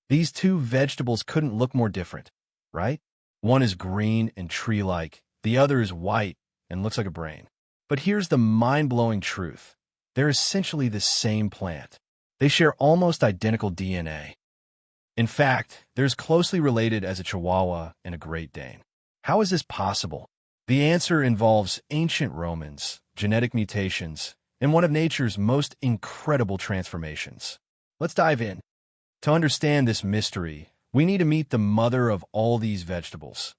These two vegetables couldn't look more different, right? One is green and tree-like, the other is white and looks like a brain. But here's the mind-blowing truth. They're essentially the same plant. They share almost identical DNA. In fact, they're as closely related as a Chihuahua and a Great Dane. How is this possible? The answer involves ancient Romans, genetic mutations, and one of nature's most incredible transformations. Let's dive in. To understand this mystery, we need to meet the mother of all these vegetables,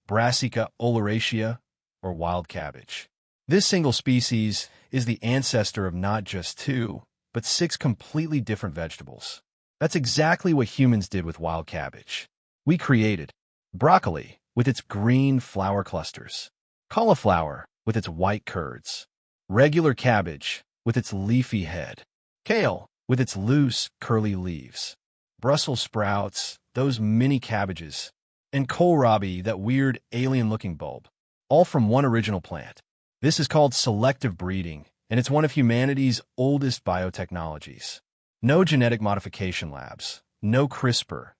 Brassica oleracea, or wild cabbage. This single species is the ancestor of not just two, but 6 completely different vegetables. That's exactly what humans did with wild cabbage. We created broccoli with its green flower clusters, cauliflower with its white curds, regular cabbage with its leafy head, kale with its loose, curly leaves, Brussels sprouts, those mini cabbages, and kohlrabi, that weird, alien-looking bulb, all from one original plant. This is called selective breeding, and it's one of humanity's oldest biotechnologies. No genetic modification labs, no CRISPR,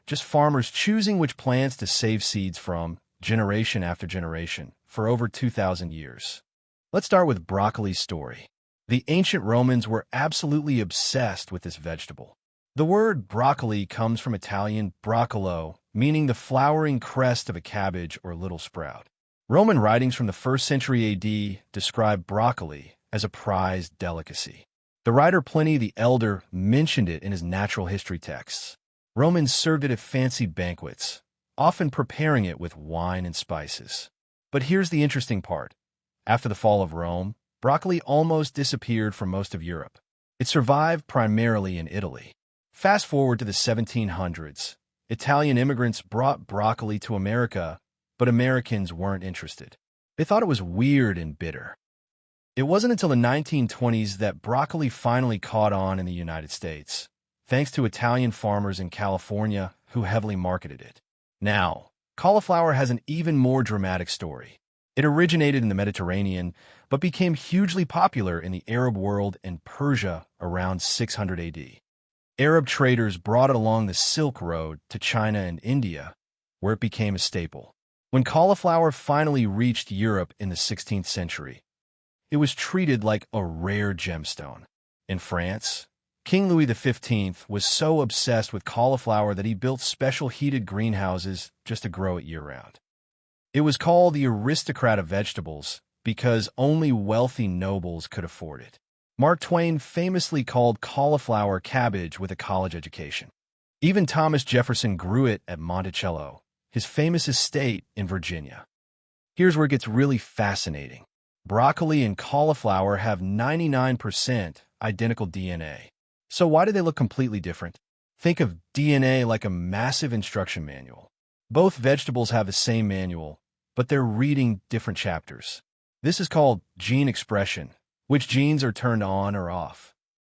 just farmers choosing which plants to save seeds from, generation after generation, for over 2,000 years. Let's start with broccoli's story. The ancient Romans were absolutely obsessed with this vegetable. The word broccoli comes from Italian broccolo, meaning the flowering crest of a cabbage or little sprout. Roman writings from the 1st century AD describe broccoli as a prized delicacy. The writer Pliny the Elder mentioned it in his natural history texts. Romans served it at fancy banquets, often preparing it with wine and spices. But here's the interesting part. After the fall of Rome, broccoli almost disappeared from most of Europe. It survived primarily in Italy. Fast forward to the 1700s. Italian immigrants brought broccoli to America, but Americans weren't interested. They thought it was weird and bitter. It wasn't until the 1920s that broccoli finally caught on in the United States, thanks to Italian farmers in California who heavily marketed it. Now, cauliflower has an even more dramatic story. It originated in the Mediterranean, but became hugely popular in the Arab world and Persia around 600 AD. Arab traders brought it along the Silk Road to China and India, where it became a staple. When cauliflower finally reached Europe in the 16th century, it was treated like a rare gemstone. In France, King Louis XV was so obsessed with cauliflower that he built special heated greenhouses just to grow it year-round. It was called the aristocrat of vegetables because only wealthy nobles could afford it. Mark Twain famously called cauliflower cabbage with a college education. Even Thomas Jefferson grew it at Monticello, his famous estate in Virginia. Here's where it gets really fascinating. Broccoli and cauliflower have 99% identical DNA. So why do they look completely different? Think of DNA like a massive instruction manual. Both vegetables have the same manual, but they're reading different chapters. This is called gene expression, which genes are turned on or off.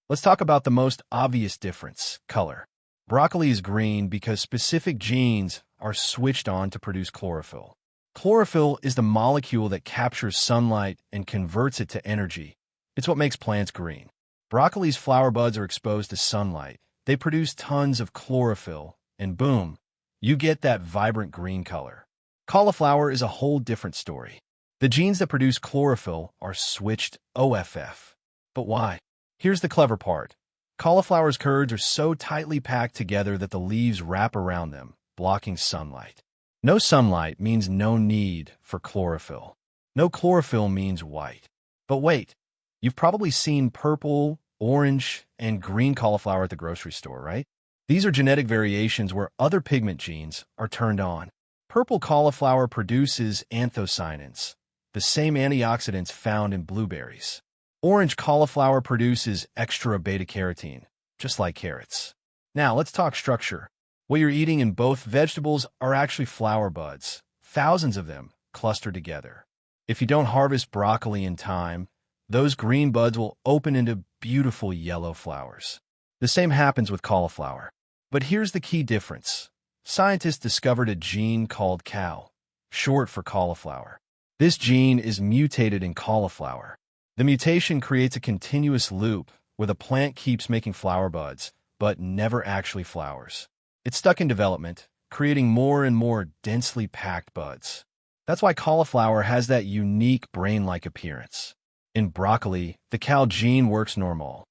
Let's talk about the most obvious difference, color. Broccoli is green because specific genes are switched on to produce chlorophyll. Chlorophyll is the molecule that captures sunlight and converts it to energy. It's what makes plants green. Broccoli's flower buds are exposed to sunlight. They produce tons of chlorophyll, and boom, you get that vibrant green color. Cauliflower is a whole different story. The genes that produce chlorophyll are switched OFF. But why? Here's the clever part. Cauliflower's curds are so tightly packed together that the leaves wrap around them, blocking sunlight. No sunlight means no need for chlorophyll. No chlorophyll means white. But wait, you've probably seen purple, orange, and green cauliflower at the grocery store, right? These are genetic variations where other pigment genes are turned on. Purple cauliflower produces anthocyanins, the same antioxidants found in blueberries. Orange cauliflower produces extra beta-carotene, just like carrots. Now, let's talk structure. What you're eating in both vegetables are actually flower buds, thousands of them clustered together. If you don't harvest broccoli in time, those green buds will open into beautiful yellow flowers. The same happens with cauliflower. But here's the key difference. Scientists discovered a gene called CAL, short for cauliflower. This gene is mutated in cauliflower. The mutation creates a continuous loop where the plant keeps making flower buds, but never actually flowers. It's stuck in development, creating more and more densely packed buds. That's why cauliflower has that unique brain-like appearance. In broccoli, the cal gene works normal.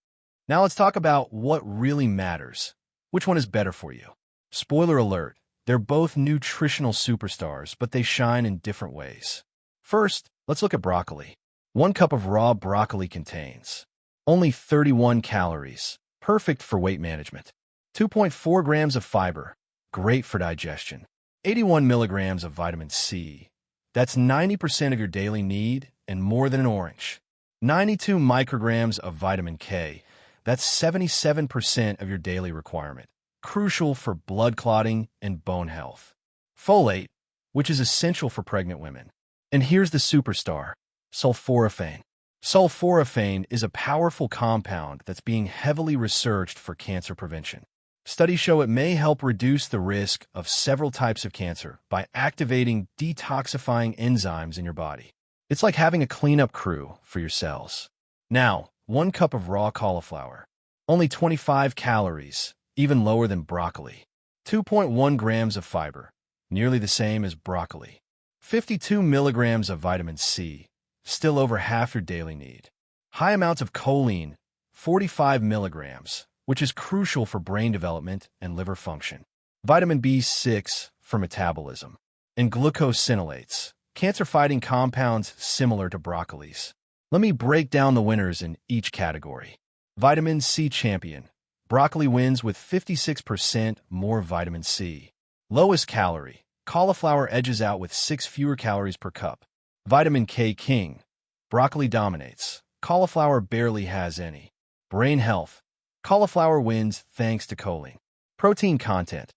Now let's talk about what really matters. Which one is better for you? Spoiler alert, they're both nutritional superstars, but they shine in different ways. First, let's look at broccoli. 1 cup of raw broccoli contains only 31 calories, perfect for weight management. 2.4 grams of fiber, great for digestion. 81 milligrams of vitamin C. That's 90% of your daily need and more than an orange. 92 micrograms of vitamin K. That's 77% of your daily requirement, crucial for blood clotting and bone health. Folate, which is essential for pregnant women. And here's the superstar, sulforaphane. Sulforaphane is a powerful compound that's being heavily researched for cancer prevention. Studies show it may help reduce the risk of several types of cancer by activating detoxifying enzymes in your body. It's like having a cleanup crew for your cells. Now, 1 cup of raw cauliflower. Only 25 calories, even lower than broccoli. 2.1 grams of fiber, nearly the same as broccoli. 52 milligrams of vitamin C, still over half your daily need. High amounts of choline, 45 milligrams, which is crucial for brain development and liver function. Vitamin B6 for metabolism. And glucosinolates, cancer-fighting compounds similar to broccoli's. Let me break down the winners in each category. Vitamin C champion. Broccoli wins with 56% more vitamin C. Lowest calorie. Cauliflower edges out with 6 fewer calories per cup. Vitamin K king. Broccoli dominates. Cauliflower barely has any. Brain health. Cauliflower wins thanks to choline. Protein content.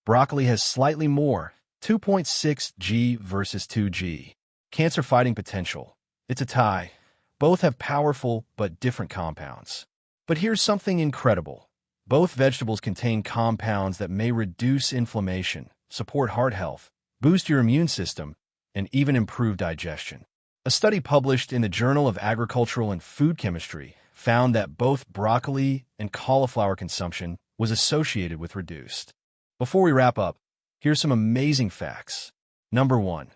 Broccoli has slightly more, 2.6 g versus 2 g. Cancer-fighting potential. It's a tie. Both have powerful but different compounds. But here's something incredible. Both vegetables contain compounds that may reduce inflammation, support heart health, boost your immune system, and even improve digestion. A study published in the Journal of Agricultural and Food Chemistry found that both broccoli and cauliflower consumption was associated with reduced. Before we wrap up, here's some amazing facts. Number 1.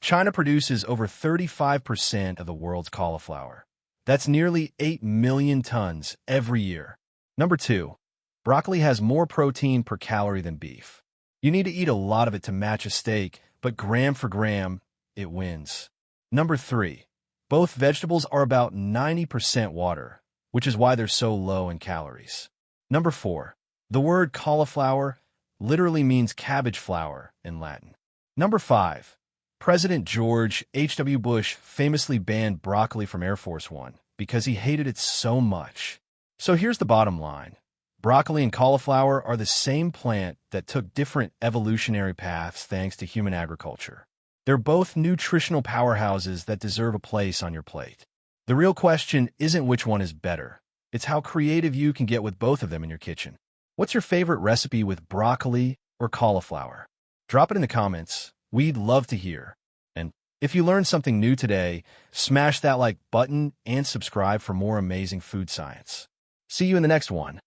China produces over 35% of the world's cauliflower. That's nearly 8 million tons every year. Number 2. Broccoli has more protein per calorie than beef. You need to eat a lot of it to match a steak, but gram for gram, it wins. Number 3. Both vegetables are about 90% water, which is why they're so low in calories. Number 4. The word cauliflower literally means cabbage flower in Latin. Number 5. President George H.W. Bush famously banned broccoli from Air Force One because he hated it so much. So here's the bottom line. Broccoli and cauliflower are the same plant that took different evolutionary paths thanks to human agriculture. They're both nutritional powerhouses that deserve a place on your plate. The real question isn't which one is better. It's how creative you can get with both of them in your kitchen. What's your favorite recipe with broccoli or cauliflower? Drop it in the comments. We'd love to hear. And if you learned something new today, smash that like button and subscribe for more amazing food science. See you in the next one.